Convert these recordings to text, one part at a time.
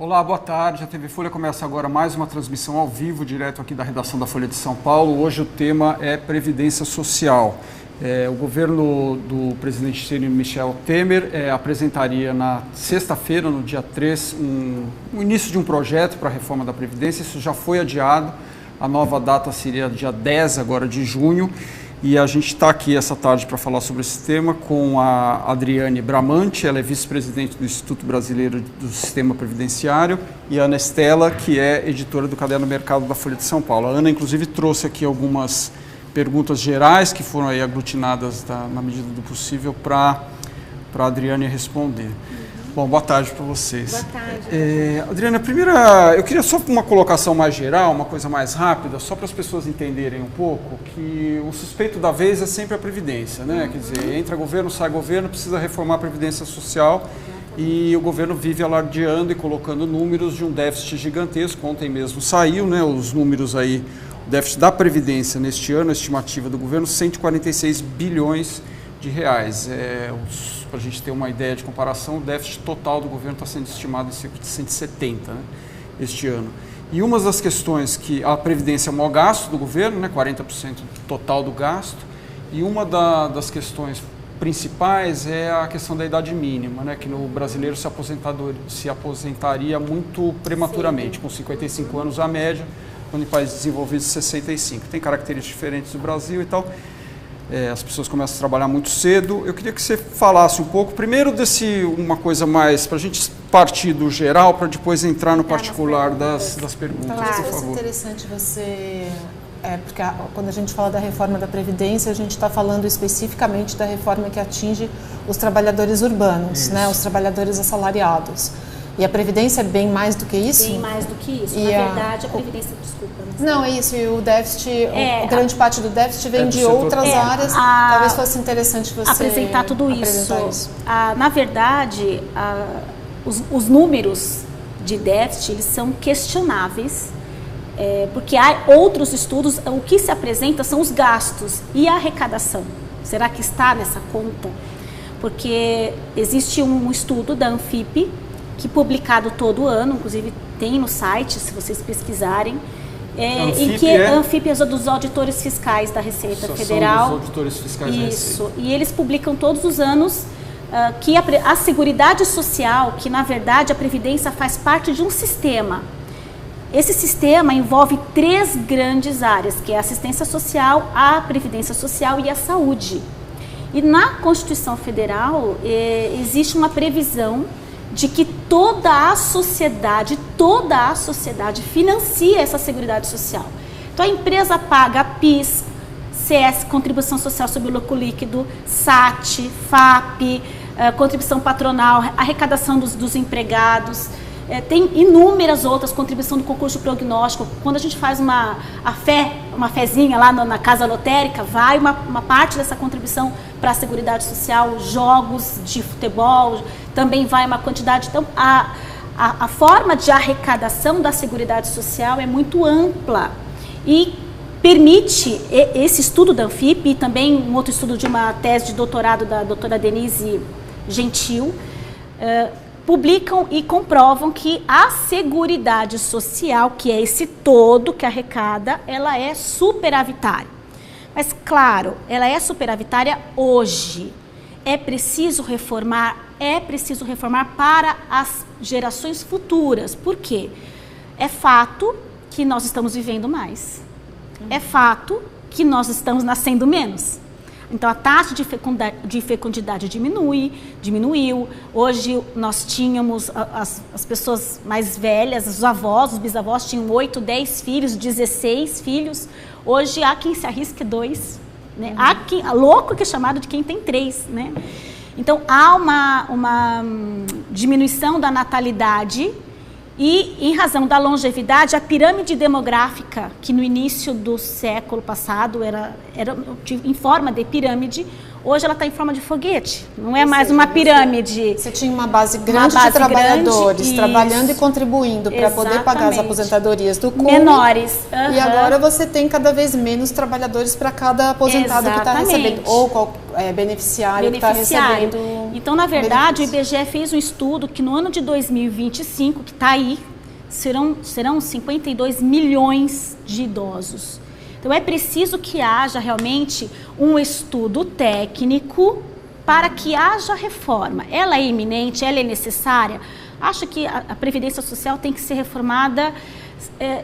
Olá, boa tarde. A TV Folha começa agora mais uma transmissão ao vivo, direto aqui da redação da Folha de São Paulo. Hoje o tema é Previdência Social. O governo do presidente Michel Temer apresentaria na sexta-feira, no dia 3, o início de um projeto para a reforma da Previdência. Isso já foi adiado. A nova data seria dia 10 agora de junho. E a gente está aqui essa tarde para falar sobre esse tema com a Adriane Bramante, ela é vice-presidente do Instituto Brasileiro do Sistema Previdenciário, e a Ana Estela, que é editora do Caderno Mercado da Folha de São Paulo. A Ana, inclusive, trouxe aqui algumas perguntas gerais que foram aí aglutinadas na medida do possível para a Adriane responder. Bom, boa tarde para vocês. Boa tarde. Adriana, primeira, eu queria só uma colocação mais geral, uma coisa mais rápida, só para as pessoas entenderem um pouco que o suspeito da vez é sempre a Previdência, né? Quer dizer, entra governo, sai governo, precisa reformar a Previdência Social e o governo vive alardeando e colocando números de um déficit gigantesco. Ontem mesmo saiu, né, os números aí, o déficit da Previdência neste ano, a estimativa do governo, 146 bilhões de reais. Para a gente ter uma ideia de comparação, o déficit total do governo está sendo estimado em cerca de 170, né, este ano. E uma das questões que a Previdência é o maior gasto do governo, né, 40% total do gasto, e uma das questões principais é a questão da idade mínima, né, que no brasileiro se aposentaria muito prematuramente, com 55 anos a média, quando em países desenvolvidos 65. Tem características diferentes do Brasil e tal. As pessoas começam a trabalhar muito cedo. Eu queria que você falasse um pouco, primeiro uma coisa mais, para a gente partir do geral, para depois entrar no particular das perguntas, claro, por favor. É interessante você, porque quando a gente fala da reforma da Previdência, a gente está falando especificamente da reforma que atinge os trabalhadores urbanos, né, os trabalhadores assalariados. E a Previdência é bem mais do que isso? Bem mais do que isso. E na verdade, a Previdência, desculpa. Não, é isso. E o déficit, grande parte do déficit vem de outras áreas. Talvez fosse interessante você apresentar tudo isso. Na verdade, os números de déficit eles são questionáveis, porque há outros estudos, o que se apresenta são os gastos e a arrecadação. Será que está nessa conta? Porque existe um estudo da Anfip, que publicado todo ano, inclusive tem no site, se vocês pesquisarem, em que a Anfip é dos auditores fiscais da Receita Federal. Dos auditores fiscais da Receita. Isso, e eles publicam todos os anos que a Seguridade Social, que na verdade a Previdência faz parte de um sistema. Esse sistema envolve 3 grandes áreas, que é a assistência social, a Previdência Social e a saúde. E na Constituição Federal existe uma previsão de que toda a sociedade financia essa Seguridade Social. Então a empresa paga PIS, CS, Contribuição Social sobre o Lucro Líquido, SAT, FAP, contribuição patronal, arrecadação dos empregados, tem inúmeras outras, contribuição do concurso de prognóstico. Quando a gente faz uma fezinha lá na casa lotérica, vai uma parte dessa contribuição para a Seguridade Social, jogos de futebol, também vai uma quantidade. Então, a forma de arrecadação da Seguridade Social é muito ampla e permite esse estudo da Anfip e também um outro estudo de uma tese de doutorado da doutora Denise Gentil, publicam e comprovam que a Seguridade Social, que é esse todo que arrecada, ela é superavitária. Mas, claro, ela é superavitária hoje. É preciso reformar para as gerações futuras. Por quê? É fato que nós estamos vivendo mais. É fato que nós estamos nascendo menos. Então, a taxa de fecundidade diminuiu. Hoje, nós tínhamos, as pessoas mais velhas, os avós, os bisavós, tinham 8, 10 filhos, 16 filhos. Hoje, há quem se arrisque 2. Né? Há louco que é chamado de quem tem 3. Né? Então, há uma diminuição da natalidade e, em razão da longevidade, a pirâmide demográfica, que no início do século passado era em forma de pirâmide, Hoje ela está em forma de foguete, não é mais uma pirâmide. Você tinha uma base grande de trabalhadores trabalhando e contribuindo para poder pagar as aposentadorias do CUME. Menores. E agora você tem cada vez menos trabalhadores para cada aposentado que está recebendo, ou beneficiário que está recebendo. Então, na verdade, o IBGE fez um estudo que no ano de 2025, que está aí, serão 52 milhões de idosos. Então, é preciso que haja realmente um estudo técnico para que haja reforma. Ela é iminente, ela é necessária. Acho que a Previdência Social tem que ser reformada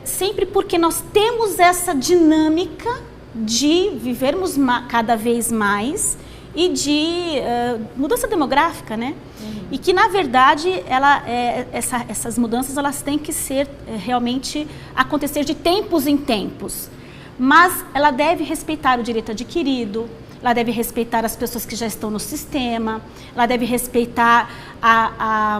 sempre porque nós temos essa dinâmica de vivermos cada vez mais e de mudança demográfica, né? E que, na verdade, essas mudanças elas têm que ser realmente acontecer de tempos em tempos. Mas ela deve respeitar o direito adquirido, ela deve respeitar as pessoas que já estão no sistema, ela deve respeitar a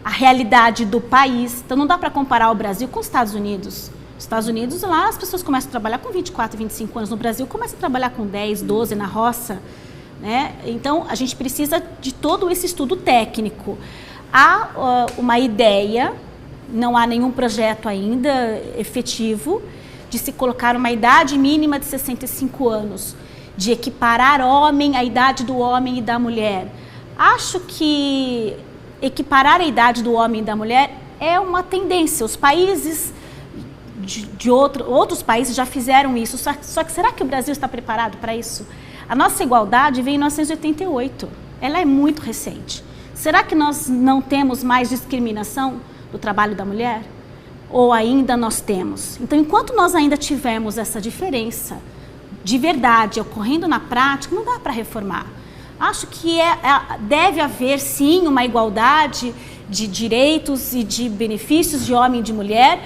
realidade do país. Então, não dá para comparar o Brasil com os Estados Unidos. Nos Estados Unidos, lá as pessoas começam a trabalhar com 24, 25 anos. No Brasil, começam a trabalhar com 10, 12 na roça. Né? Então, a gente precisa de todo esse estudo técnico. Há uma ideia, não há nenhum projeto ainda efetivo, de se colocar uma idade mínima de 65 anos, de equiparar a idade do homem e da mulher. Acho que equiparar a idade do homem e da mulher é uma tendência. Os países outros países já fizeram isso, só que será que o Brasil está preparado para isso? A nossa igualdade veio em 1988, ela é muito recente. Será que nós não temos mais discriminação do trabalho da mulher? Ou ainda nós temos? Então, enquanto nós ainda tivermos essa diferença de verdade ocorrendo na prática, não dá para reformar. Acho que deve haver, sim, uma igualdade de direitos e de benefícios de homem e de mulher,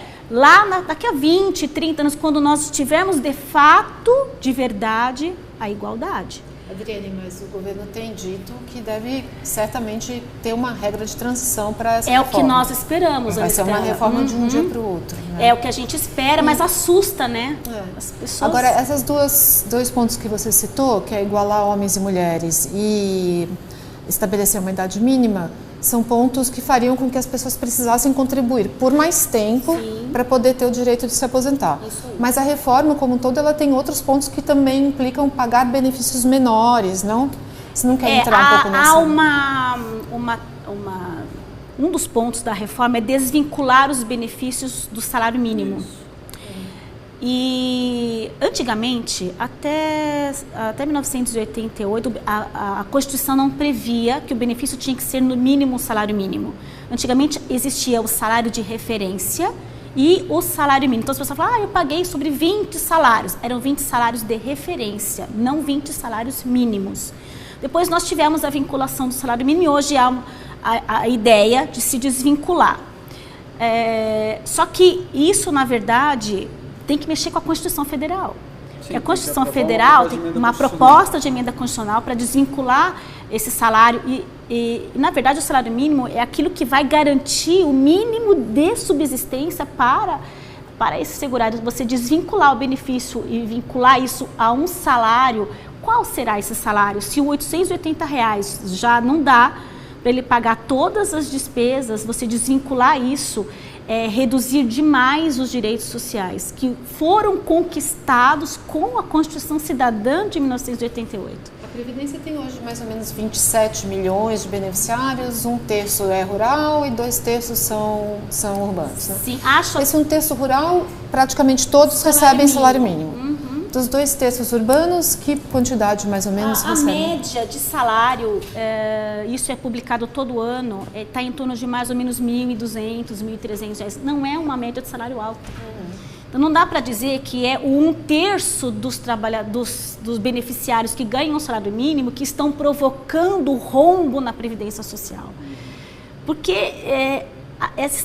daqui a 20, 30 anos, quando nós tivermos de fato, de verdade, a igualdade. Adriane, mas o governo tem dito que deve certamente ter uma regra de transição para essa reforma. É o que nós esperamos. Vai ser uma reforma de um dia para o outro. Né? É o que a gente espera, mas assusta, né? As pessoas... Agora, esses dois pontos que você citou, que é igualar homens e mulheres e estabelecer uma idade mínima, são pontos que fariam com que as pessoas precisassem contribuir por mais tempo para poder ter o direito de se aposentar. Mas a reforma, como um todo, ela tem outros pontos que também implicam pagar benefícios menores, não? Você não quer entrar um pouco nessa... Um dos pontos da reforma é desvincular os benefícios do salário mínimo. E antigamente, até 1988, a Constituição não previa que o benefício tinha que ser no mínimo o salário mínimo. Antigamente existia o salário de referência e o salário mínimo. Então as pessoas falam, eu paguei sobre 20 salários. Eram 20 salários de referência, não 20 salários mínimos. Depois nós tivemos a vinculação do salário mínimo e hoje há a ideia de se desvincular. Só que isso, na verdade, tem que mexer com a Constituição Federal. Sim, a Constituição Federal tem uma proposta de emenda constitucional para desvincular esse salário e, na verdade, o salário mínimo é aquilo que vai garantir o mínimo de subsistência para esse segurado. Você desvincular o benefício e vincular isso a um salário, qual será esse salário? Se o R$880 já não dá para ele pagar todas as despesas, você desvincular isso, reduzir demais os direitos sociais que foram conquistados com a Constituição Cidadã de 1988. A Previdência tem hoje mais ou menos 27 milhões de beneficiários, 1/3 é rural e 2/3 são urbanos. Né? Sim, Esse 1/3 rural, praticamente todos recebem salário mínimo. Dos 2/3 urbanos, que quantidade mais ou menos recebem? A média de salário, isso é publicado todo ano, está em torno de mais ou menos R$1.200, R$1.300. Não é uma média de salário alto. Então não dá para dizer que é o 1/3 dos beneficiários que ganham o salário mínimo que estão provocando o rombo na Previdência Social. Porque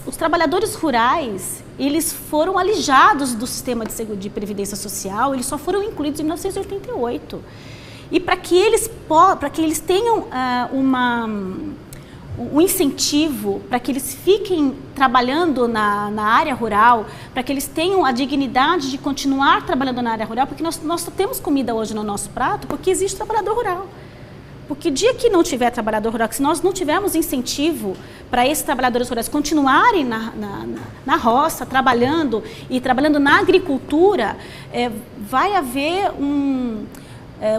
os trabalhadores rurais, eles foram alijados do sistema de Previdência Social, eles só foram incluídos em 1988. E para que eles tenham um incentivo para que eles fiquem trabalhando na área rural, para que eles tenham a dignidade de continuar trabalhando na área rural, porque nós só temos comida hoje no nosso prato porque existe trabalhador rural. Porque o dia que não tiver trabalhador rural, que se nós não tivermos incentivo para esses trabalhadores rurais continuarem na roça, trabalhando na agricultura, vai haver um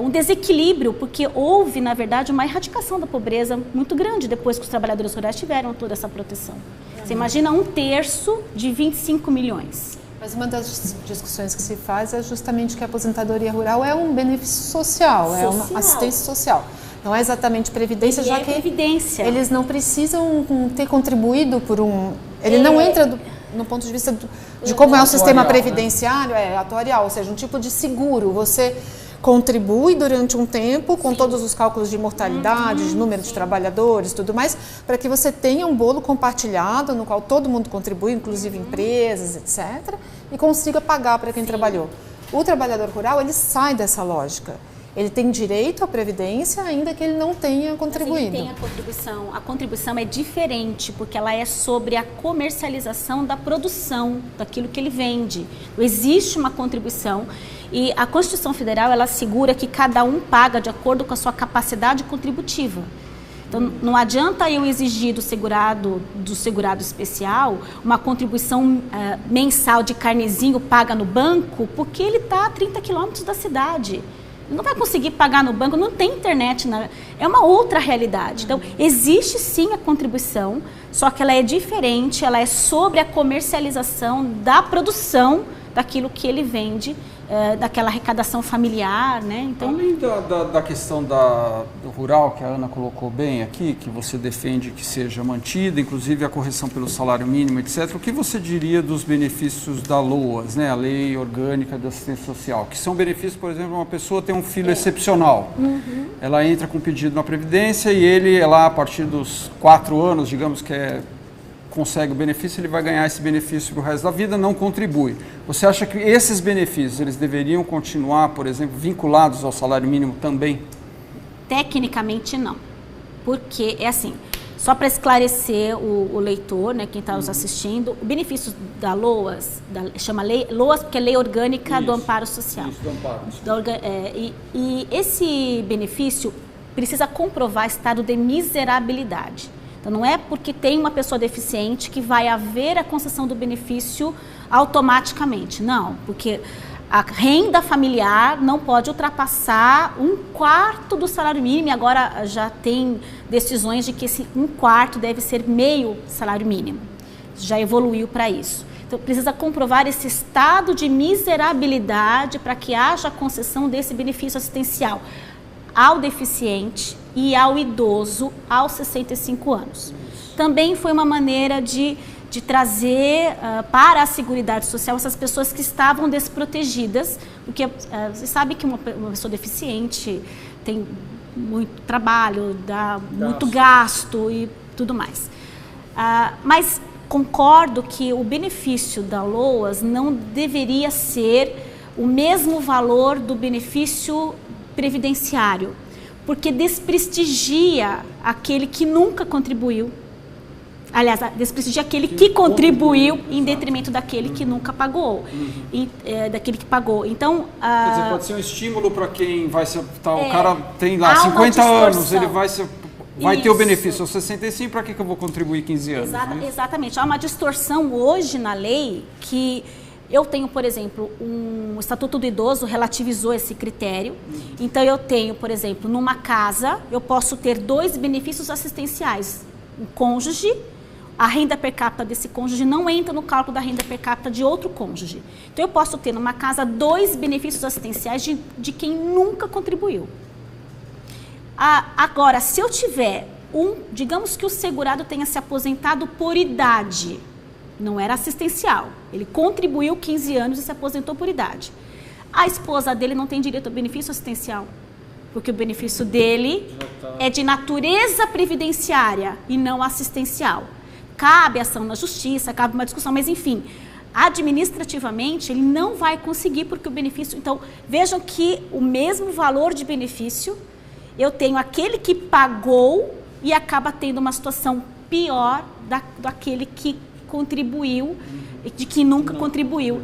desequilíbrio, porque houve, na verdade, uma erradicação da pobreza muito grande depois que os trabalhadores rurais tiveram toda essa proteção. Você imagina 1/3 de 25 milhões. Mas uma das discussões que se faz é justamente que a aposentadoria rural é um benefício social, é uma assistência social. Não é exatamente previdência, já que previdência. Eles não precisam ter contribuído por um... Ele não entra no ponto de vista de como é o sistema previdenciário, atuarial, ou seja, um tipo de seguro. Você contribui durante um tempo com todos os cálculos de mortalidade, de número de trabalhadores, tudo mais, para que você tenha um bolo compartilhado no qual todo mundo contribui, inclusive empresas, etc., e consiga pagar para quem trabalhou. O trabalhador rural, ele sai dessa lógica. Ele tem direito à previdência, ainda que ele não tenha contribuído. Mas ele tem a contribuição. A contribuição é diferente, porque ela é sobre a comercialização da produção, daquilo que ele vende. Existe uma contribuição e a Constituição Federal, ela assegura que cada um paga de acordo com a sua capacidade contributiva. Então, não adianta eu exigir do segurado especial uma contribuição mensal de carnezinho paga no banco, porque ele está a 30 quilômetros da cidade. Não vai conseguir pagar no banco, não tem internet, é uma outra realidade. Então, existe sim a contribuição, só que ela é diferente, ela é sobre a comercialização da produção daquilo que ele vende, daquela arrecadação familiar, né? Então, além da questão do rural, que a Ana colocou bem aqui, que você defende que seja mantida, inclusive a correção pelo salário mínimo, etc., o que você diria dos benefícios da LOAS, né? A Lei Orgânica de Assistência Social, que são benefícios, por exemplo, uma pessoa tem um filho excepcional, ela entra com pedido na Previdência e ele, lá a partir dos 4 anos, digamos que consegue o benefício, ele vai ganhar esse benefício para o resto da vida, não contribui. Você acha que esses benefícios, eles deveriam continuar, por exemplo, vinculados ao salário mínimo também? Tecnicamente não, porque é assim, só para esclarecer o leitor, né, quem está nos assistindo, o benefício da LOAS, chama LOAS porque é Lei Orgânica do Amparo Social. Isso, do Amparo. E esse benefício precisa comprovar estado de miserabilidade. Então, não é porque tem uma pessoa deficiente que vai haver a concessão do benefício automaticamente. Não, porque a renda familiar não pode ultrapassar 1/4 do salário mínimo. E agora já tem decisões de que esse 1/4 deve ser meio salário mínimo. Já evoluiu para isso. Então, precisa comprovar esse estado de miserabilidade para que haja a concessão desse benefício assistencial ao deficiente e ao idoso aos 65 anos. Também foi uma maneira de trazer para a Seguridade Social essas pessoas que estavam desprotegidas, porque você sabe que uma pessoa deficiente tem muito trabalho, dá muito gasto e tudo mais. Mas concordo que o benefício da LOAS não deveria ser o mesmo valor do benefício previdenciário, porque desprestigia aquele que nunca contribuiu. Aliás, desprestigia aquele que contribuiu em detrimento daquele que nunca pagou, daquele que pagou. Então, quer dizer, pode ser um estímulo para quem vai ser... o cara tem lá 50 anos, ele vai ter o benefício aos 65, para que eu vou contribuir 15 anos? Exatamente. Há uma distorção hoje na lei que... Eu tenho, por exemplo, o Estatuto do Idoso relativizou esse critério. Então, eu tenho, por exemplo, numa casa, eu posso ter 2 benefícios assistenciais. Um cônjuge, a renda per capita desse cônjuge não entra no cálculo da renda per capita de outro cônjuge. Então, eu posso ter numa casa 2 benefícios assistenciais de quem nunca contribuiu. Agora, se eu tiver digamos que o segurado tenha se aposentado por idade, não era assistencial. Ele contribuiu 15 anos e se aposentou por idade. A esposa dele não tem direito ao benefício assistencial, porque o benefício dele é de natureza previdenciária e não assistencial. Cabe ação na justiça, cabe uma discussão, mas enfim, administrativamente ele não vai conseguir, porque o benefício... Então, vejam que o mesmo valor de benefício, eu tenho aquele que pagou e acaba tendo uma situação pior daquele que contribuiu, de que nunca contribuiu.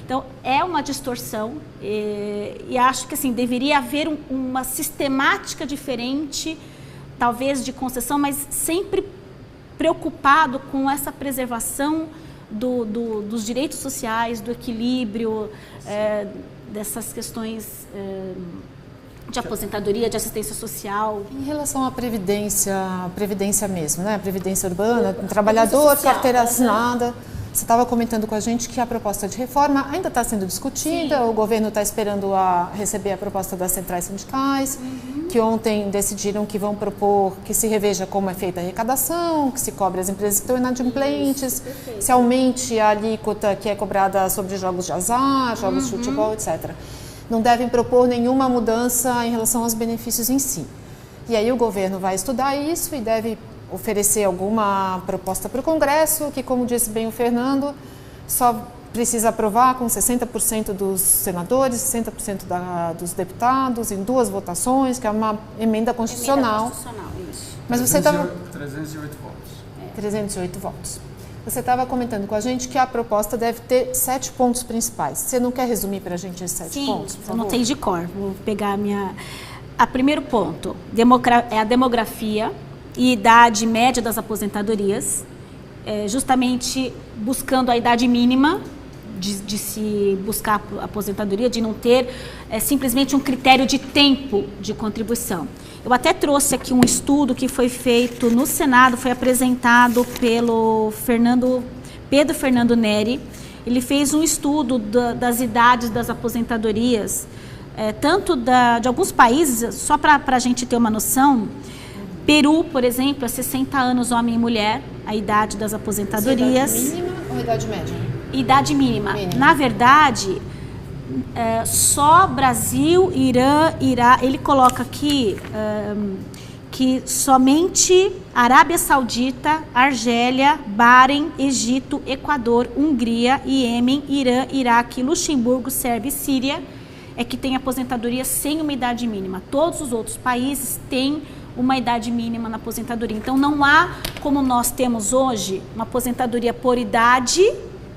Então, é uma distorção e acho que assim, deveria haver uma sistemática diferente, talvez de concessão, mas sempre preocupado com essa preservação dos direitos sociais, do equilíbrio, dessas questões de aposentadoria, de assistência social. Em relação à previdência mesmo, né? A previdência urbana, um trabalhador, carteira assinada. Você estava comentando com a gente que a proposta de reforma ainda está sendo discutida, sim. O governo está esperando receber a proposta das centrais sindicais, que ontem decidiram que vão propor que se reveja como é feita a arrecadação, que se cobre as empresas que estão inadimplentes, se aumente a alíquota que é cobrada sobre jogos de azar, jogos de futebol, etc. Não devem propor nenhuma mudança em relação aos benefícios em si. E aí o governo vai estudar isso e deve oferecer alguma proposta para o Congresso, que, como disse bem o Fernando, só precisa aprovar com 60% dos senadores, 60% dos deputados, em 2 votações, que é uma emenda constitucional. Isso. Mas você estava... 308 votos. 308 votos. Você estava comentando com a gente que a proposta deve ter 7 pontos principais. Você não quer resumir para a gente esses 7 pontos, por favor? Eu anotei de cor. Vou pegar a minha... primeiro ponto é a demografia e idade média das aposentadorias, justamente buscando a idade mínima de se buscar a aposentadoria, de não ter simplesmente um critério de tempo de contribuição. Eu até trouxe aqui um estudo que foi feito no Senado, foi apresentado pelo Pedro Fernando Neri. Ele fez um estudo das idades das aposentadorias, tanto de alguns países, só para a gente ter uma noção. Peru, por exemplo, é 60 anos homem e mulher, a idade das aposentadorias. Idade mínima ou idade média? Idade mínima. Na verdade, só Brasil, Irã, Iraque, ele coloca aqui que somente Arábia Saudita, Argélia, Bahrein, Egito, Equador, Hungria, Iêmen, Irã, Iraque, Luxemburgo, Sérvia e Síria é que tem aposentadoria sem uma idade mínima. Todos os outros países têm uma idade mínima na aposentadoria. Então, não há, como nós temos hoje, uma aposentadoria por idade,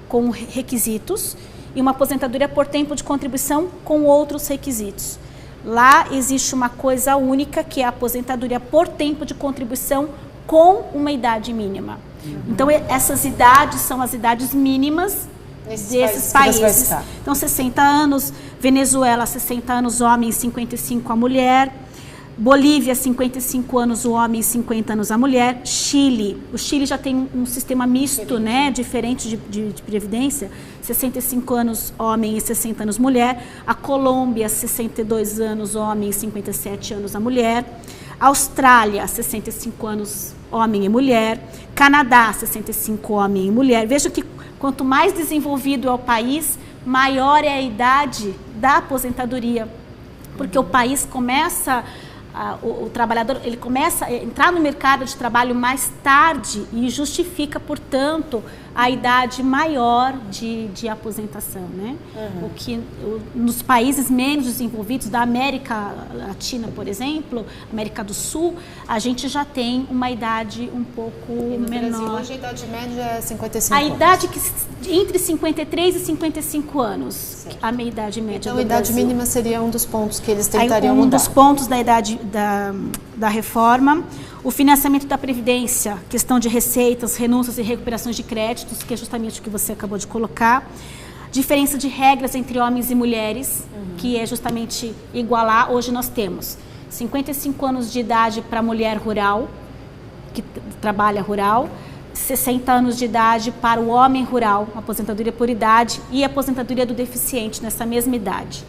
com requisitos, e uma aposentadoria por tempo de contribuição com outros requisitos. Lá existe uma coisa única, que é a aposentadoria por tempo de contribuição com uma idade mínima. Então, essas idades são as idades mínimas desses países. Então, 60 anos, Venezuela, 60 anos homem e 55 a mulher. Bolívia, 55 anos o homem e 50 anos a mulher. Chile, o Chile já tem um sistema misto, né, diferente de previdência, 65 anos homem e 60 anos mulher. A Colômbia, 62 anos homem e 57 anos a mulher. Austrália, 65 anos homem e mulher. Canadá, 65 homem e mulher. Veja que quanto mais desenvolvido é o país, maior é a idade da aposentadoria, porque o país começa... O trabalhador ele começa a entrar no mercado de trabalho mais tarde e justifica, portanto, a idade maior de aposentação, né? O que nos países menos desenvolvidos da América Latina, por exemplo, América do Sul, a gente já tem uma idade um pouco menor. Brasil, hoje a idade média é 55 anos. A idade entre 53 e 55 anos, certo. A meia idade média então, do a idade Brasil. Mínima seria um dos pontos que eles tentariam mudar. Um dos pontos da idade da reforma. O financiamento da Previdência, questão de receitas, renúncias e recuperações de créditos, que é justamente o que você acabou de colocar. Diferença de regras entre homens e mulheres, que é justamente igualar. Hoje nós temos 55 anos de idade para a mulher rural, que trabalha rural, 60 anos de idade para o homem rural, aposentadoria por idade, e aposentadoria do deficiente nessa mesma idade.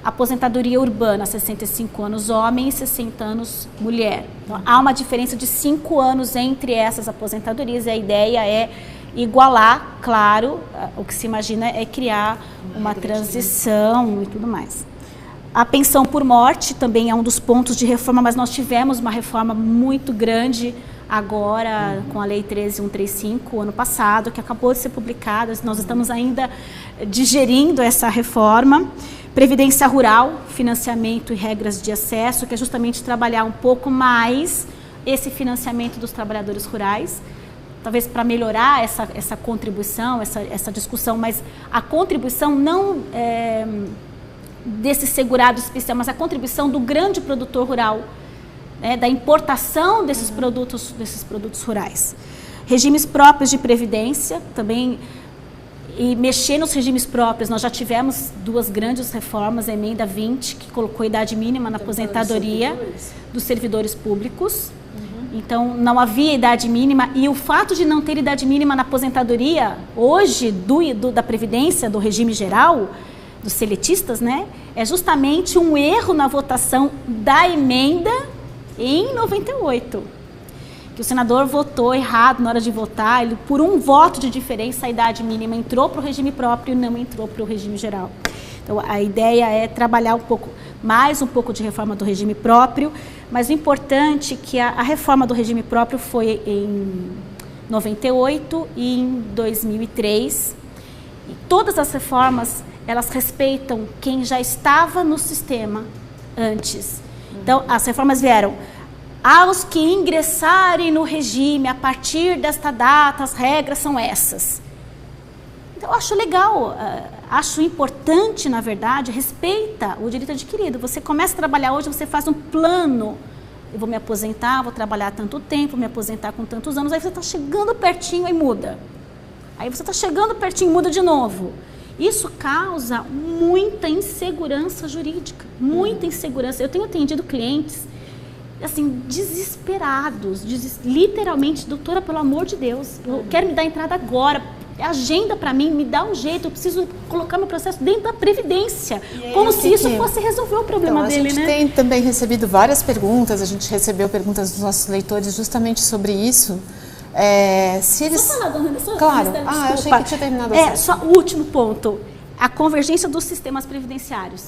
Aposentadoria urbana, 65 anos homem e 60 anos mulher. Então, há uma diferença de 5 anos entre essas aposentadorias e a ideia é igualar, claro, o que se imagina é criar uma transição e tudo mais. A pensão por morte também é um dos pontos de reforma, mas nós tivemos uma reforma muito grande agora com a Lei 13.135, ano passado, que acabou de ser publicada. Nós estamos ainda digerindo essa reforma. Previdência rural, financiamento e regras de acesso, que é justamente trabalhar um pouco mais esse financiamento dos trabalhadores rurais, talvez para melhorar essa contribuição, essa discussão, mas a contribuição não desse segurado especial, mas a contribuição do grande produtor rural, né, da importação desses produtos rurais. Regimes próprios de previdência, também, e mexer nos regimes próprios, nós já tivemos 2 grandes reformas, a emenda 20, que colocou a idade mínima na aposentadoria dos servidores públicos. Então, não havia idade mínima, e o fato de não ter idade mínima na aposentadoria, hoje, da Previdência, do regime geral, dos seletistas, né, é justamente um erro na votação da emenda em 98. Que o senador votou errado na hora de votar, ele, por um voto de diferença, a idade mínima entrou para o regime próprio e não entrou para o regime geral. Então, a ideia é trabalhar um pouco de reforma do regime próprio, mas o importante é que a reforma do regime próprio foi em 98 e em 2003. E todas as reformas, elas respeitam quem já estava no sistema antes. Então, as reformas vieram aos que ingressarem no regime a partir desta data, as regras são essas. Então, eu acho legal, acho importante, na verdade, respeita o direito adquirido. Você começa a trabalhar hoje, você faz um plano. Eu vou me aposentar, vou trabalhar tanto tempo, me aposentar com tantos anos, aí você está chegando pertinho e muda. Aí você está chegando pertinho e muda de novo. Isso causa muita insegurança jurídica, muita insegurança. Eu tenho atendido clientes, assim, desesperados, literalmente, doutora, pelo amor de Deus, eu quero me dar entrada agora, agenda para mim, me dá um jeito, eu preciso colocar meu processo dentro da Previdência, como se isso fosse resolver o problema dele, né? A gente tem também recebido várias perguntas, a gente recebeu perguntas dos nossos leitores justamente sobre isso. Se eles... Só falar, dona Ana, claro, eu achei que tinha terminado assim. Só o último ponto, a convergência dos sistemas previdenciários.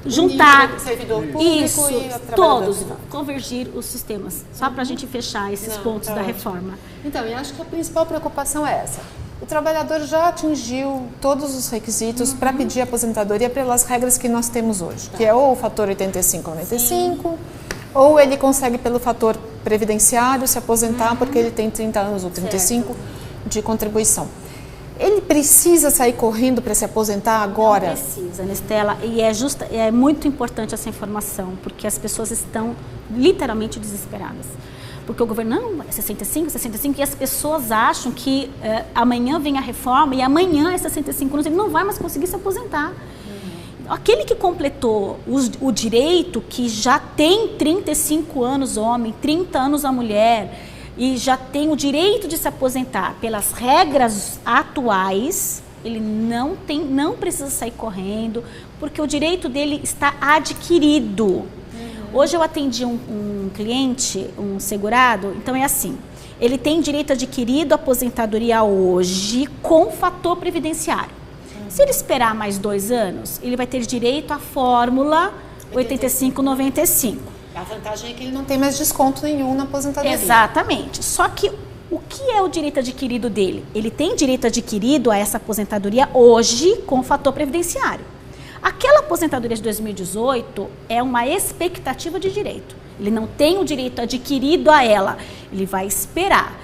Juntar servidor público isso, e todos, convergir os sistemas, só para a gente fechar esses pontos da reforma. Então, eu acho que a principal preocupação é essa. O trabalhador já atingiu todos os requisitos para pedir aposentadoria pelas regras que nós temos hoje, que é ou o fator 85-95, ou ele consegue pelo fator previdenciário se aposentar porque ele tem 30 anos ou 35 de contribuição. Ele precisa sair correndo para se aposentar agora? Não precisa, Nestela, e é muito importante essa informação, porque as pessoas estão literalmente desesperadas. Porque o governo, não, é 65, e as pessoas acham que amanhã vem a reforma e amanhã é 65 anos, ele não vai mais conseguir se aposentar. Aquele que completou o direito, que já tem 35 anos homem, 30 anos a mulher, e já tem o direito de se aposentar pelas regras atuais, ele não precisa sair correndo, porque o direito dele está adquirido. Hoje eu atendi um cliente, um segurado, então é assim, ele tem direito adquirido à aposentadoria hoje com fator previdenciário. Se ele esperar mais 2 anos, ele vai ter direito à fórmula 85-95. A vantagem é que ele não tem mais desconto nenhum na aposentadoria. Exatamente. Só que o que é o direito adquirido dele? Ele tem direito adquirido a essa aposentadoria hoje com o fator previdenciário. Aquela aposentadoria de 2018 é uma expectativa de direito. Ele não tem o direito adquirido a ela. Ele vai esperar.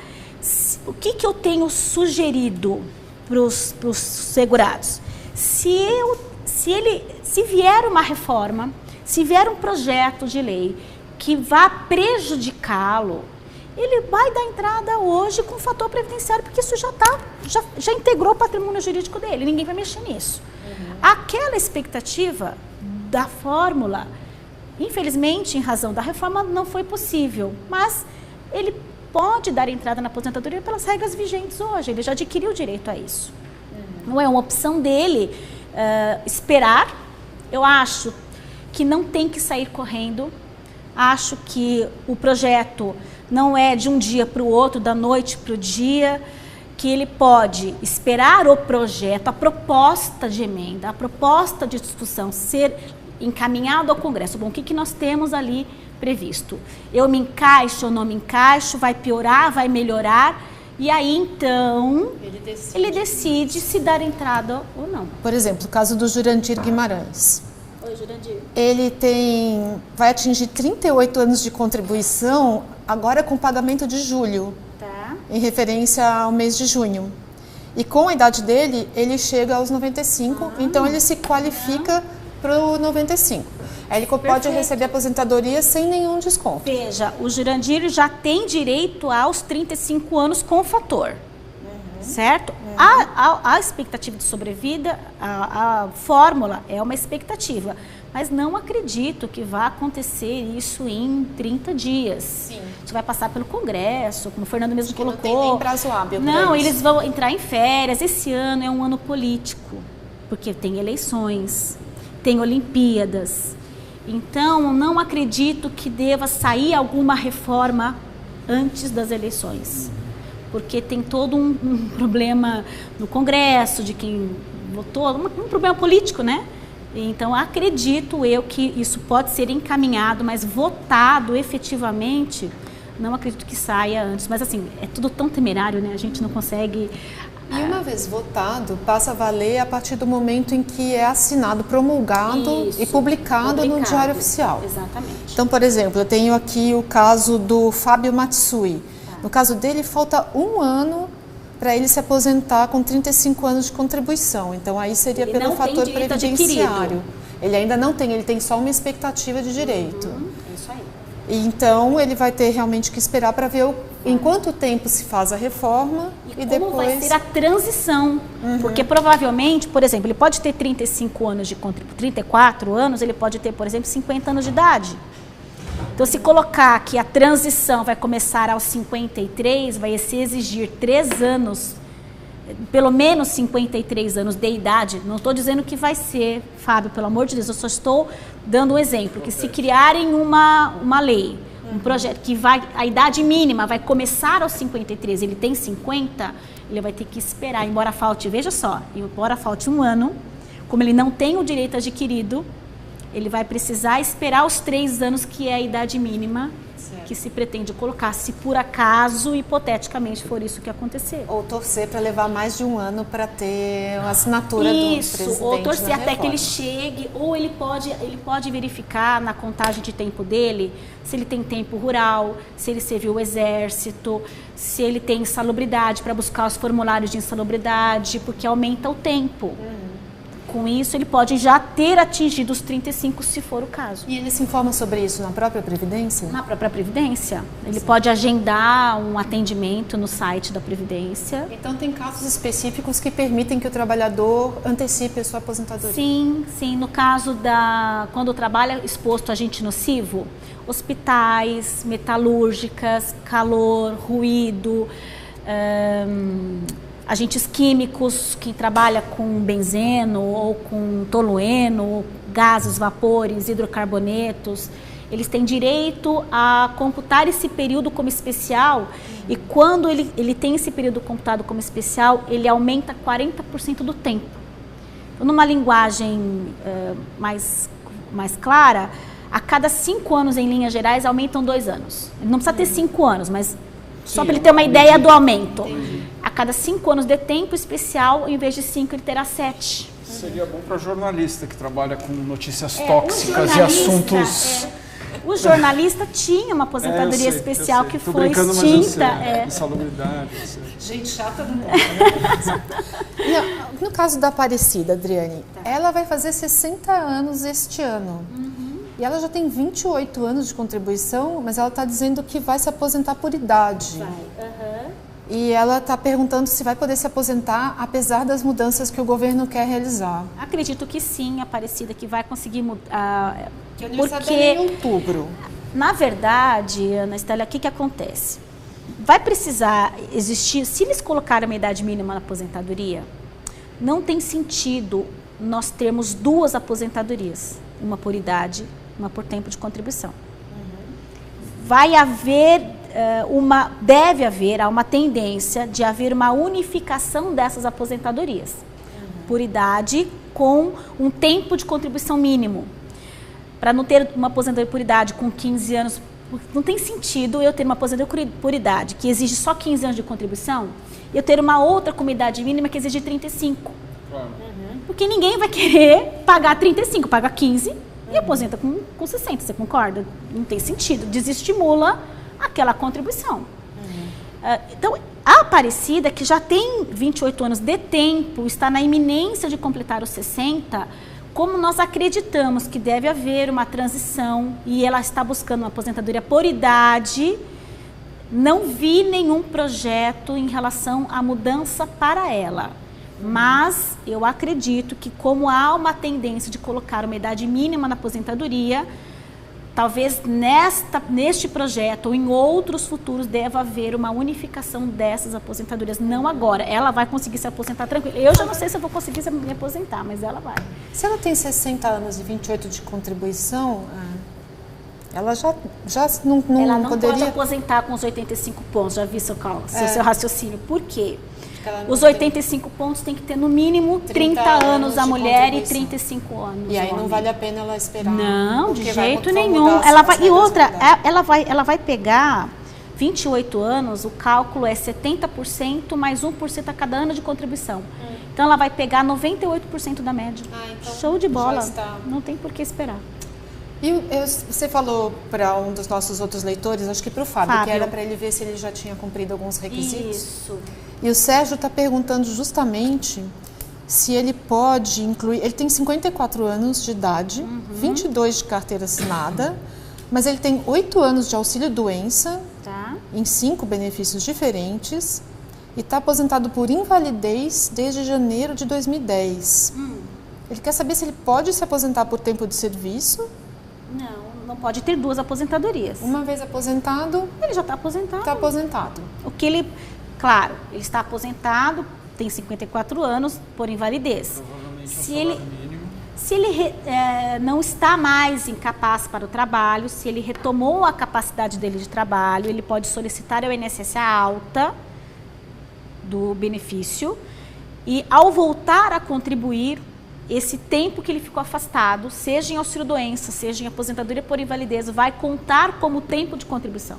O que eu tenho sugerido para os segurados? Se vier uma reforma, se vier um projeto de lei que vá prejudicá-lo, ele vai dar entrada hoje com o fator previdenciário, porque isso já integrou o patrimônio jurídico dele, ninguém vai mexer nisso. Aquela expectativa da fórmula, infelizmente, em razão da reforma, não foi possível, mas ele pode dar entrada na aposentadoria pelas regras vigentes hoje, ele já adquiriu o direito a isso. Não é uma opção dele esperar. Eu acho que não tem que sair correndo, acho que o projeto não é de um dia para o outro, da noite para o dia, que ele pode esperar o projeto, a proposta de emenda, a proposta de discussão ser encaminhado ao Congresso. Bom, o que nós temos ali previsto? Eu me encaixo ou não me encaixo? Vai piorar, vai melhorar? E aí, então, ele decide se dar entrada ou não. Por exemplo, o caso do Jurandir Guimarães. Oi, Jurandir. Ele vai atingir 38 anos de contribuição agora com pagamento de julho, Tá. em referência ao mês de junho. E com a idade dele, ele chega aos 95, então ele se qualifica para o 95. Aí ele pode receber aposentadoria sem nenhum desconto. Veja, o Jurandir já tem direito aos 35 anos com fator. Certo? A expectativa de sobrevida, a fórmula é uma expectativa, mas não acredito que vá acontecer isso em 30 dias. Sim. Isso vai passar pelo Congresso, como o Fernando mesmo colocou. Não tem nem prazo hábil. Não, eles vão entrar em férias. Esse ano é um ano político, porque tem eleições, tem Olimpíadas. Então, não acredito que deva sair alguma reforma antes das eleições. Porque tem todo um problema no Congresso, de quem votou, um problema político, né? Então, acredito eu que isso pode ser encaminhado, mas votado efetivamente, não acredito que saia antes. Mas, assim, é tudo tão temerário, né? A gente não consegue... E uma vez votado, passa a valer a partir do momento em que é assinado, promulgado e publicado no Diário Oficial. Exatamente. Então, por exemplo, eu tenho aqui o caso do Fábio Matsui. No caso dele, falta 1 ano para ele se aposentar com 35 anos de contribuição. Então, aí seria Ele pelo não tem fator direito previdenciário. adquirido. Ele ainda não tem, ele tem só uma expectativa de direito. É isso aí. Então, ele vai ter realmente que esperar para ver em quanto tempo se faz a reforma e como depois... vai ser a transição. Porque provavelmente, por exemplo, ele pode ter 35 anos de contribuição, 34 anos, ele pode ter, por exemplo, 50 anos de idade. Então, se colocar que a transição vai começar aos 53, vai se exigir 3 anos, pelo menos 53 anos de idade. Não estou dizendo que vai ser, Fábio, pelo amor de Deus, eu só estou dando um exemplo, que se criarem uma lei, um projeto que a idade mínima vai começar aos 53, ele tem 50, ele vai ter que esperar, embora falte, veja só, embora falte 1 ano, como ele não tem o direito adquirido, ele vai precisar esperar os 3 anos, que é a idade mínima que se pretende colocar, se por acaso, hipoteticamente, for isso que acontecer. Ou torcer para levar mais de 1 ano para ter a assinatura do presidente. Isso, ou torcer até que ele chegue, ou ele pode verificar na contagem de tempo dele, se ele tem tempo rural, se ele serviu o exército, se ele tem insalubridade, para buscar os formulários de insalubridade, porque aumenta o tempo. Com isso, ele pode já ter atingido os 35, se for o caso. E ele se informa sobre isso na própria Previdência? Na própria Previdência. Ele pode agendar um atendimento no site da Previdência. Então, tem casos específicos que permitem que o trabalhador antecipe a sua aposentadoria? Sim, sim. No caso quando trabalha exposto a agente nocivo, hospitais, metalúrgicas, calor, ruído, agentes químicos, que trabalha com benzeno ou com tolueno, gases, vapores, hidrocarbonetos, eles têm direito a computar esse período como especial, e quando ele tem esse período computado como especial, ele aumenta 40% do tempo. Então, numa linguagem mais clara, a cada 5 anos, em linhas gerais, aumentam 2 anos. Ele não precisa ter 5 anos, mas só para ele ter uma ideia do aumento. A cada 5 anos de tempo especial, em vez de 5, ele terá 7. Seria bom para jornalista que trabalha com notícias tóxicas e assuntos... O jornalista tinha uma aposentadoria especial que foi extinta. Insalubridade. Gente chata do mundo, né? No caso da Aparecida, Adriane, ela vai fazer 60 anos este ano. E ela já tem 28 anos de contribuição, mas ela está dizendo que vai se aposentar por idade. E ela está perguntando se vai poder se aposentar apesar das mudanças que o governo quer realizar. Acredito que sim, Aparecida, que vai conseguir mudar. Que a aniversário dela é em outubro. Na verdade, Ana Estela, o que acontece? Vai precisar existir, se eles colocarem uma idade mínima na aposentadoria, não tem sentido nós termos 2 aposentadorias, uma por idade, uma por tempo de contribuição. Vai haver deve haver uma tendência de haver uma unificação dessas aposentadorias por idade com um tempo de contribuição mínimo. Para não ter uma aposentadoria por idade com 15 anos, não tem sentido eu ter uma aposentadoria por idade que exige só 15 anos de contribuição e eu ter uma outra com idade mínima que exige 35. Porque ninguém vai querer pagar 35, paga 15 e aposenta com 60, você concorda? Não tem sentido, desestimula aquela contribuição. Então, a Aparecida, que já tem 28 anos de tempo, está na iminência de completar os 60, como nós acreditamos que deve haver uma transição e ela está buscando uma aposentadoria por idade, não vi nenhum projeto em relação à mudança para ela. Mas eu acredito que como há uma tendência de colocar uma idade mínima na aposentadoria, talvez neste projeto ou em outros futuros deva haver uma unificação dessas aposentadorias. Não agora. Ela vai conseguir se aposentar tranquila. Eu já não sei se eu vou conseguir me aposentar, mas ela vai. Se ela tem 60 anos e 28 de contribuição, ela já não ela não poderia... pode aposentar com os 85 pontos. Já vi seu raciocínio. Por quê? Os 85 pontos tem que ter no mínimo 30 anos a mulher e 35 anos. E aí não vale a pena ela esperar. Não, de jeito nenhum. E outra, ela vai pegar 28 anos, o cálculo é 70% mais 1% a cada ano de contribuição. Então ela vai pegar 98% da média. Então show de bola. Não tem por que esperar. E você falou para um dos nossos outros leitores, acho que para o Fábio, que era para ele ver se ele já tinha cumprido alguns requisitos. Isso. E o Sérgio está perguntando justamente se ele pode incluir... Ele tem 54 anos de idade, 22 de carteira assinada, mas ele tem 8 anos de auxílio-doença, em 5 benefícios diferentes, e está aposentado por invalidez desde janeiro de 2010. Ele quer saber se ele pode se aposentar por tempo de serviço. Não pode ter 2 aposentadorias. Uma vez aposentado... Ele já está aposentado. Está aposentado. O que ele... Claro, ele está aposentado, tem 54 anos, por invalidez. Se ele não está mais incapaz para o trabalho, se ele retomou a capacidade dele de trabalho, ele pode solicitar ao INSS a alta do benefício e, ao voltar a contribuir, esse tempo que ele ficou afastado, seja em auxílio-doença, seja em aposentadoria por invalidez, vai contar como tempo de contribuição.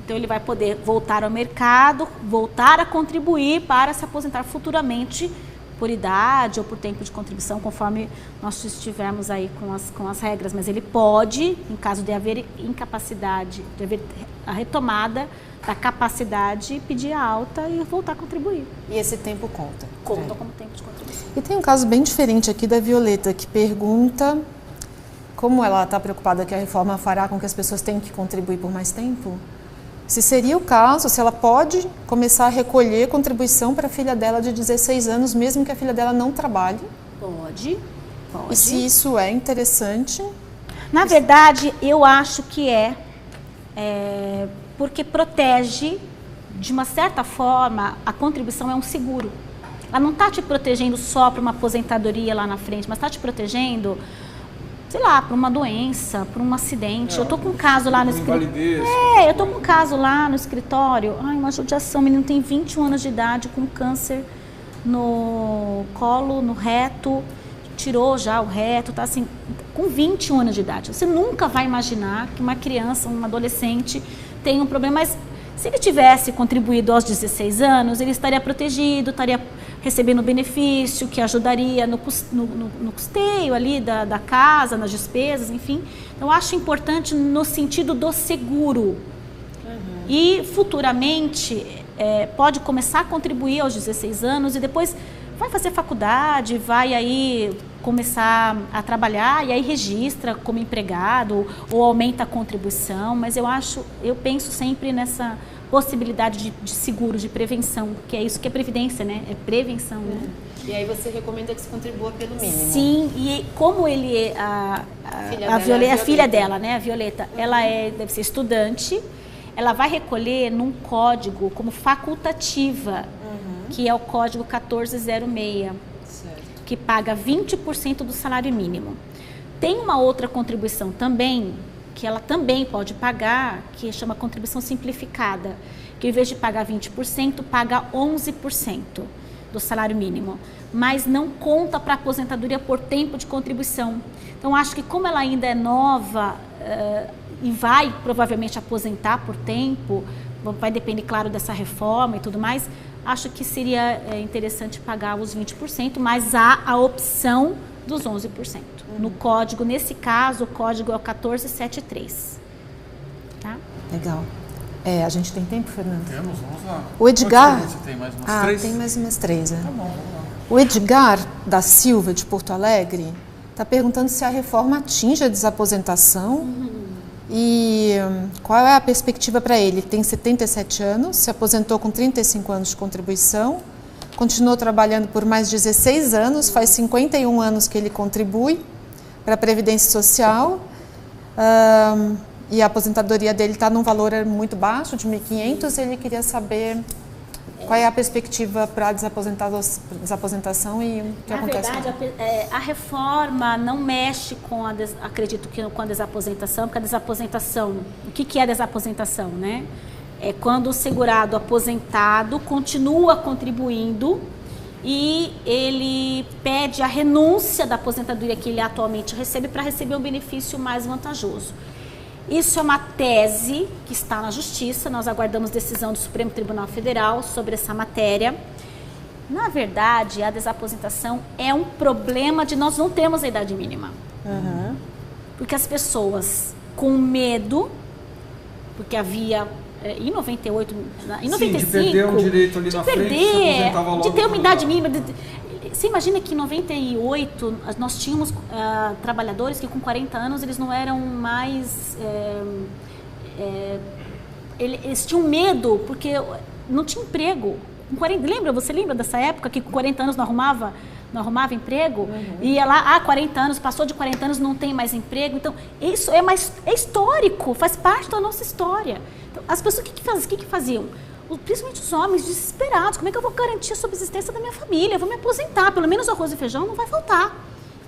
Então, ele vai poder voltar ao mercado, voltar a contribuir para se aposentar futuramente por idade ou por tempo de contribuição, conforme nós estivermos aí com as regras. Mas ele pode, em caso de haver incapacidade, de haver a retomada da capacidade, pedir a alta e voltar a contribuir. E esse tempo conta? Conta como tempo de contribuição. E tem um caso bem diferente aqui da Violeta, que pergunta como ela está preocupada que a reforma fará com que as pessoas tenham que contribuir por mais tempo. Se seria o caso, se ela pode começar a recolher contribuição para a filha dela de 16 anos, mesmo que a filha dela não trabalhe? Pode. E se isso é interessante? Na verdade, eu acho que porque protege, de uma certa forma, a contribuição é um seguro. Ela não está te protegendo só para uma aposentadoria lá na frente, mas está te protegendo, sei lá, para uma doença, para um acidente. Eu estou com um caso lá no escritório. Eu estou com um caso lá no escritório. Uma judiação, o menino tem 21 anos de idade, com câncer no colo, no reto, tirou já o reto, tá assim, com 21 anos de idade. Você nunca vai imaginar que uma criança, um adolescente tem um problema, mas se ele tivesse contribuído aos 16 anos, ele estaria protegido, estaria recebendo benefício, que ajudaria no custeio ali da casa, nas despesas, enfim. Então, eu acho importante no sentido do seguro. E, futuramente, pode começar a contribuir aos 16 anos e depois vai fazer faculdade, vai aí começar a trabalhar e aí registra como empregado ou aumenta a contribuição, mas eu penso sempre nessa possibilidade de seguro, de prevenção, que é isso que é previdência, né? É prevenção, né? E aí você recomenda que se contribua pelo mínimo? Sim, e como ele a filha dela, né, a Violeta, ela deve ser estudante, ela vai recolher num código como facultativa, que é o código 1406, que paga 20% do salário mínimo. Tem uma outra contribuição também, que ela também pode pagar, que chama contribuição simplificada, que ao invés de pagar 20%, paga 11% do salário mínimo, mas não conta para aposentadoria por tempo de contribuição. Então, acho que como ela ainda é nova e vai provavelmente aposentar por tempo, vai depender, claro, dessa reforma e tudo mais, acho que seria interessante pagar os 20%, mas há a opção dos 11%. No código, nesse caso, o código é o 1473. Tá? Legal. A gente tem tempo, Fernando? Temos, vamos lá. O Edgar... Você tem mais umas 3? tem mais umas 3, Tá bom, vamos lá. O Edgar da Silva, de Porto Alegre, está perguntando se a reforma atinge a desaposentação e qual é a perspectiva para ele. Ele tem 77 anos, se aposentou com 35 anos de contribuição, continuou trabalhando por mais 16 anos, faz 51 anos que ele contribui para a Previdência Social, e a aposentadoria dele está num valor muito baixo, de 1.500, ele queria saber qual é a perspectiva para a desaposentação e o que acontece. Na verdade, a reforma não mexe com acredito que com a desaposentação, porque a desaposentação, o que é a desaposentação, né? É quando o segurado aposentado continua contribuindo e ele pede a renúncia da aposentadoria que ele atualmente recebe para receber um benefício mais vantajoso. Isso é uma tese que está na Justiça, nós aguardamos decisão do Supremo Tribunal Federal sobre essa matéria. Na verdade, a desaposentação é um problema de nós não termos a idade mínima. Porque as pessoas com medo, porque havia em 98, em 95, de perder um direito ali na frente, se aposentava logo, de ter uma idade mínima. Você imagina que em 98 nós tínhamos trabalhadores que com 40 anos eles não eram mais... eles tinham medo porque não tinha emprego. Você lembra dessa época que com 40 anos não arrumava emprego? Ia lá, 40 anos, passou de 40 anos, não tem mais emprego. Então, isso é histórico, faz parte da nossa história. Então, as pessoas, o que faziam? Principalmente os homens desesperados, como é que eu vou garantir a subsistência da minha família? Eu vou me aposentar, pelo menos arroz e feijão não vai faltar.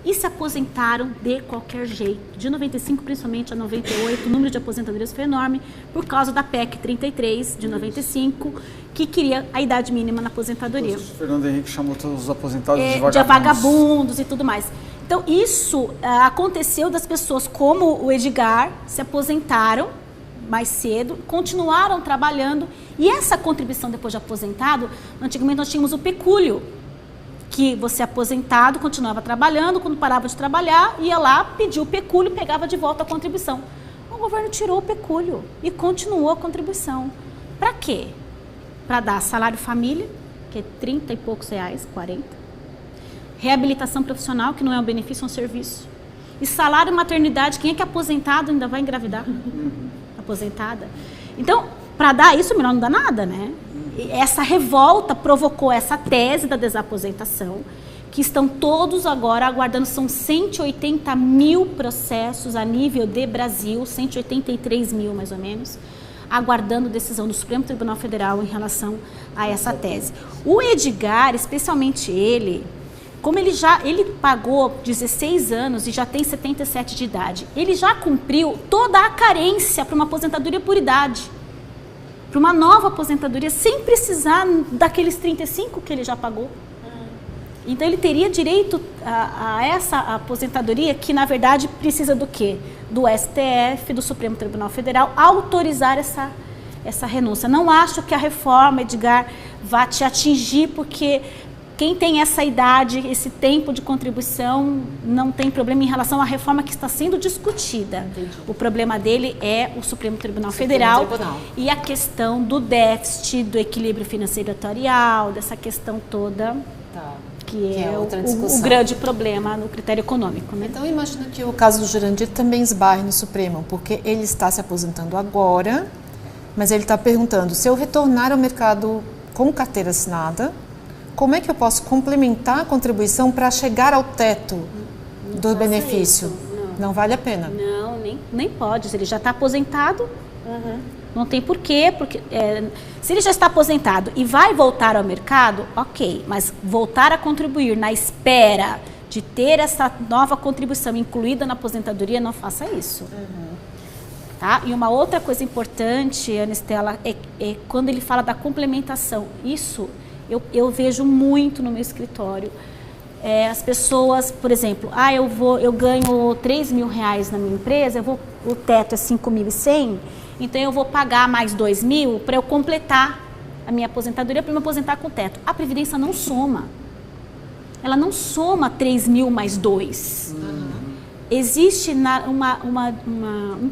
E se aposentaram de qualquer jeito. De 95, principalmente a 98, o número de aposentadorias foi enorme por causa da PEC 33, de 95, que queria a idade mínima na aposentadoria. O Fernando Henrique chamou todos os aposentados de vagabundos e tudo mais. Então, isso aconteceu das pessoas como o Edgar se aposentaram mais cedo, continuaram trabalhando, e essa contribuição depois de aposentado, antigamente nós tínhamos o pecúlio, que você aposentado continuava trabalhando, quando parava de trabalhar, ia lá, pedia o pecúlio, pegava de volta a contribuição. O governo tirou o pecúlio e continuou a contribuição. Para quê? Para dar salário família, que é 30 e poucos reais, 40. Reabilitação profissional, que não é um benefício, é um serviço. E salário maternidade, quem é que é aposentado ainda vai engravidar? Aposentada. Então, para dar isso, melhor não dar nada, né? E essa revolta provocou essa tese da desaposentação, que estão todos agora aguardando, são 180 mil processos a nível de Brasil, 183 mil mais ou menos, aguardando decisão do Supremo Tribunal Federal em relação a essa tese. O Edgar, especialmente ele, como ele pagou 16 anos e já tem 77 de idade, ele já cumpriu toda a carência para uma aposentadoria por idade, para uma nova aposentadoria, sem precisar daqueles 35 que ele já pagou. Então ele teria direito a essa aposentadoria, que na verdade precisa do quê? Do STF, do Supremo Tribunal Federal, autorizar essa renúncia. Não acho que a reforma, Edgar, vá te atingir, porque quem tem essa idade, esse tempo de contribuição, não tem problema em relação à reforma que está sendo discutida. Entendi. O problema dele é o Supremo Tribunal Federal e a questão do déficit, do equilíbrio financeiro atuarial, dessa questão toda, que é o grande problema no critério econômico. Né? Então, eu imagino que o caso do Jurandir também esbarre no Supremo, porque ele está se aposentando agora, mas ele está perguntando, se eu retornar ao mercado com carteira assinada, como é que eu posso complementar a contribuição para chegar ao teto do benefício? Não vale a pena. Não, nem pode. Se ele já está aposentado, não tem porquê. Porque, se ele já está aposentado e vai voltar ao mercado, ok. Mas voltar a contribuir na espera de ter essa nova contribuição incluída na aposentadoria, não faça isso. Tá? E uma outra coisa importante, Ana Estela, é quando ele fala da complementação. Isso eu vejo muito no meu escritório. As pessoas, por exemplo, eu ganho 3 mil reais na minha empresa, o teto é 5.100, então eu vou pagar mais 2 mil para eu completar a minha aposentadoria, para me aposentar com o teto. A Previdência não soma. ela não soma 3.000 mais 2. Existe um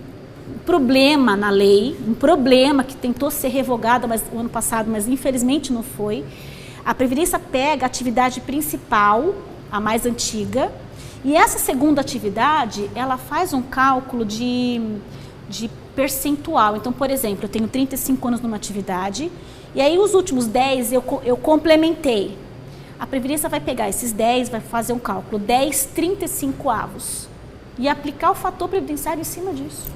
problema na lei, um problema que tentou ser revogado o ano passado, mas infelizmente não foi. A Previdência pega a atividade principal, a mais antiga, e essa segunda atividade, ela faz um cálculo de percentual. Então, por exemplo, eu tenho 35 anos numa atividade, e aí os últimos 10 eu complementei. A Previdência vai pegar esses 10, vai fazer um cálculo, 10 35avos, e aplicar o fator previdenciário em cima disso.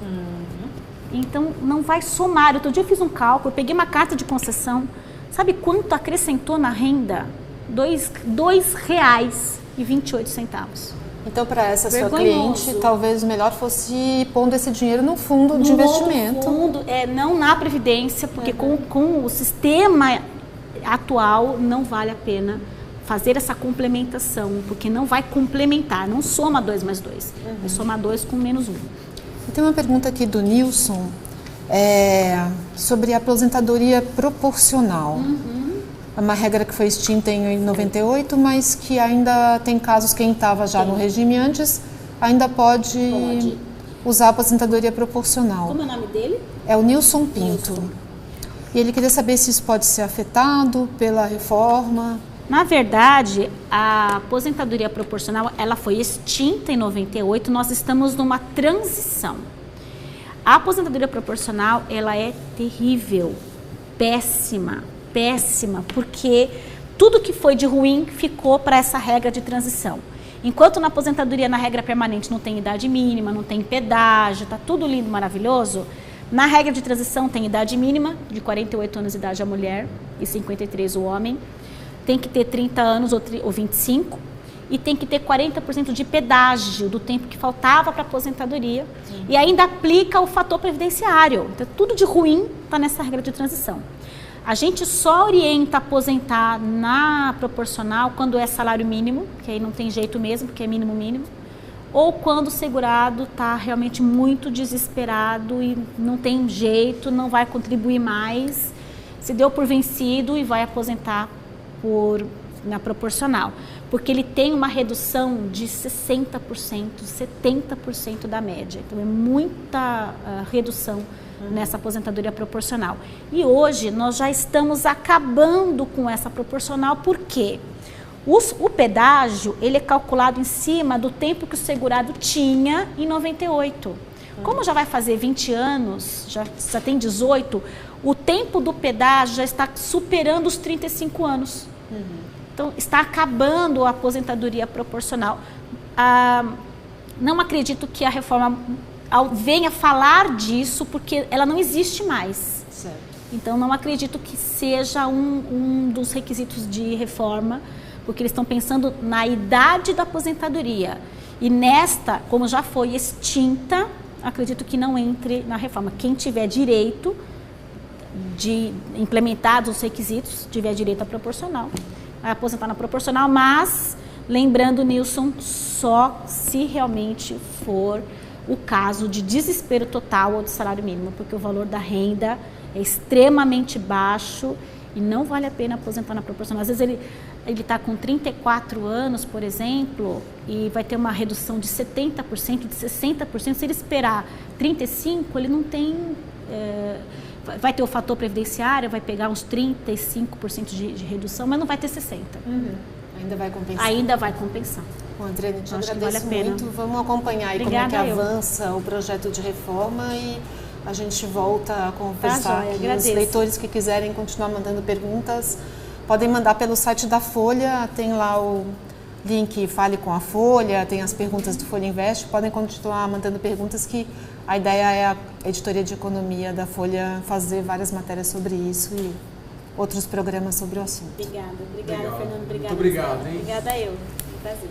Então, não vai somar. Outro dia eu fiz um cálculo, eu peguei uma carta de concessão, sabe quanto acrescentou na renda? R$ 2,28. Então, para essa sua cliente, talvez o melhor fosse ir pondo esse dinheiro num fundo de investimento. Fundo, não na Previdência, porque com o sistema atual não vale a pena fazer essa complementação, porque não vai complementar, não soma 2 mais 2, vai somar 2 com menos 1. Tem uma pergunta aqui do Nilson sobre a aposentadoria proporcional. É uma regra que foi extinta em 98, mas que ainda tem casos, quem estava já no regime antes, ainda pode usar a aposentadoria proporcional. Como é o nome dele? É o Nilson Pinto. E ele queria saber se isso pode ser afetado pela reforma. Na verdade, a aposentadoria proporcional, ela foi extinta em 98, nós estamos numa transição. A aposentadoria proporcional, ela é terrível, péssima, porque tudo que foi de ruim ficou para essa regra de transição. Enquanto na aposentadoria, na regra permanente, não tem idade mínima, não tem pedágio, tá tudo lindo, maravilhoso, na regra de transição tem idade mínima, de 48 anos de idade a mulher e 53 o homem, tem que ter 30 anos ou 25 e tem que ter 40% de pedágio do tempo que faltava para a aposentadoria e ainda aplica o fator previdenciário. Então, tudo de ruim está nessa regra de transição. A gente só orienta a aposentar na proporcional quando é salário mínimo, que aí não tem jeito mesmo, porque é mínimo, ou quando o segurado está realmente muito desesperado e não tem jeito, não vai contribuir mais, se deu por vencido e vai aposentar na proporcional, porque ele tem uma redução de 60%, 70% da média. Então é muita redução nessa aposentadoria proporcional. E hoje nós já estamos acabando com essa proporcional, porque o pedágio ele é calculado em cima do tempo que o segurado tinha em 98. Como já vai fazer 20 anos, já tem 18, o tempo do pedágio já está superando os 35 anos. Então, está acabando a aposentadoria proporcional. Não acredito que a reforma venha falar disso, porque ela não existe mais. Certo. Então, não acredito que seja um dos requisitos de reforma, porque eles estão pensando na idade da aposentadoria. E nesta, como já foi extinta, acredito que não entre na reforma. Quem tiver direito de implementados os requisitos, tiver direito à proporcional, vai aposentar na proporcional, mas, lembrando, Nilson, só se realmente for o caso de desespero total ou de salário mínimo, porque o valor da renda é extremamente baixo e não vale a pena aposentar na proporcional. Às vezes ele está com 34 anos, por exemplo, e vai ter uma redução de 70%, de 60%. Se ele esperar 35, ele não tem... vai ter o fator previdenciário, vai pegar uns 35% de redução, mas não vai ter 60%. Ainda vai compensar. Ainda vai compensar. Bom, Adriane, te Acho agradeço que vale a pena. muito. Vamos acompanhar aí Obrigada, como é que avança o projeto de reforma e a gente volta a conversar joia, aqui. Os agradeço. leitores que quiserem continuar mandando perguntas, podem mandar pelo site da Folha, tem lá o link Fale com a Folha, tem as perguntas do Folha Invest, podem continuar mandando perguntas, que a ideia é a editoria de economia da Folha fazer várias matérias sobre isso e outros programas sobre o assunto. Obrigada, Fernando. Obrigada. Muito obrigado, hein? Obrigada eu. Prazer.